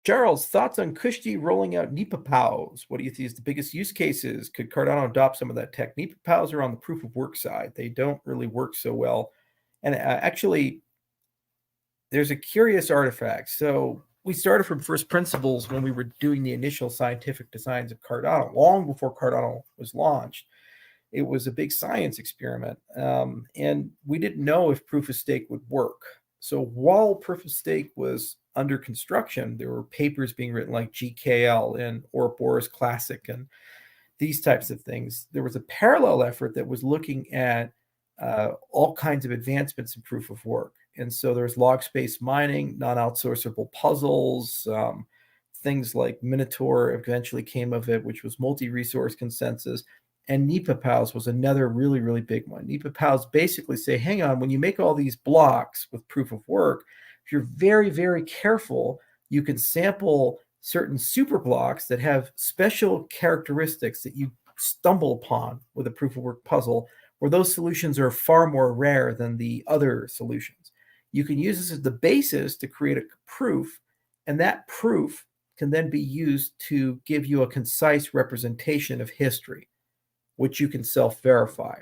Charles, thoughts on Kushti rolling out NiPoPoWs? What do you think is the biggest use cases? Could Cardano adopt some of that tech? NiPoPoWs are on the proof of work side. They don't really work so well. And actually, there's a curious artifact. So we started from first principles when we were doing the initial scientific designs of Cardano, long before Cardano was launched. It was a big science experiment, and we didn't know if proof of stake would work. So while proof of stake was under construction, there were papers being written like GKL and Ouroboros Classic and these types of things. There was a parallel effort that was looking at all kinds of advancements in proof of work. And so there's log space mining, non-outsourceable puzzles, things like Minotaur eventually came of it, which was multi-resource consensus. And NiPoPoWs was another really, really big one. NiPoPoWs basically say, hang on, when you make all these blocks with proof of work, if you're very, very careful, you can sample certain super blocks that have special characteristics that you stumble upon with a proof of work puzzle, where those solutions are far more rare than the other solutions. You can use this as the basis to create a proof, and that proof can then be used to give you a concise representation of history, which you can self-verify.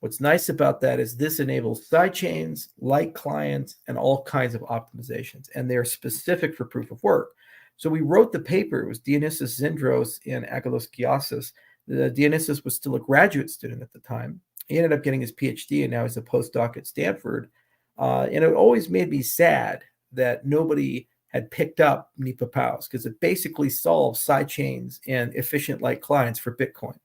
What's nice about that is this enables sidechains, light clients, and all kinds of optimizations, and they're specific for proof of work. So we wrote the paper. It was Dionysius Zindros and Agalos Giasis. Dionysius was still a graduate student at the time. He ended up getting his PhD, and now he's a postdoc at Stanford. And it always made me sad that nobody had picked up NiPoPoWs, because it basically solves sidechains and efficient light clients for Bitcoin.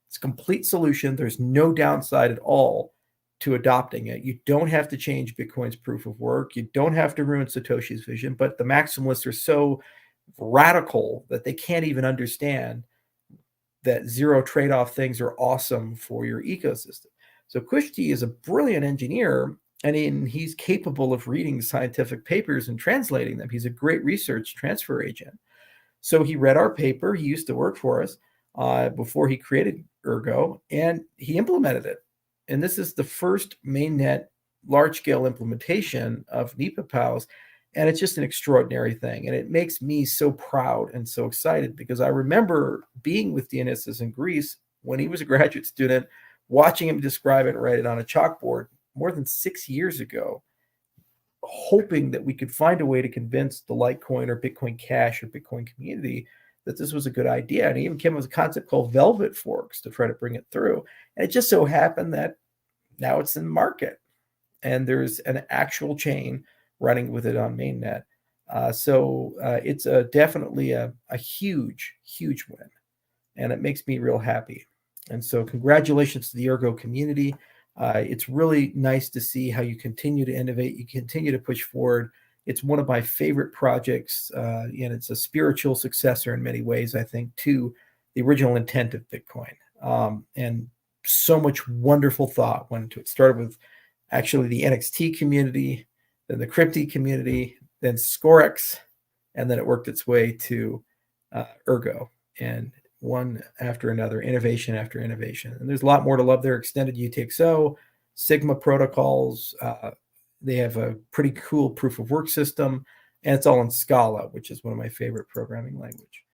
It's a complete solution. There's no downside at all to adopting it. You don't have to change Bitcoin's proof of work. You don't have to ruin Satoshi's vision, but the maximalists are so radical that they can't even understand that zero trade-off things are awesome for your ecosystem. So Kushti is a brilliant engineer, and he's capable of reading scientific papers and translating them. He's a great research transfer agent. So he read our paper. He used to work for us before he created Ergo, and he implemented it. And this is the first mainnet large-scale implementation of NiPoPoWs, and it's just an extraordinary thing. And it makes me so proud and so excited, because I remember being with Dionysius in Greece when he was a graduate student, watching him describe it and write it on a chalkboard more than 6 years ago, hoping that we could find a way to convince the Litecoin or Bitcoin Cash or Bitcoin community that this was a good idea. And he even came up with a concept called velvet forks to try to bring it through. And it just so happened that now it's in the market, and there's an actual chain running with it on mainnet. So it's definitely a huge, huge win, and it makes me real happy. And so congratulations to the Ergo community. It's really nice to see how you continue to innovate, you continue to push forward. It's one of my favorite projects, and it's a spiritual successor in many ways, I think, to the original intent of Bitcoin. And so much wonderful thought went into it. Started with actually the NXT community, then the Crypti community, then Scorex, and then it worked its way to Ergo, and one after another, innovation after innovation. And there's a lot more to love there. Extended UTXO, Sigma protocols. They have a pretty cool proof of work system, and it's all in Scala, which is one of my favorite programming language.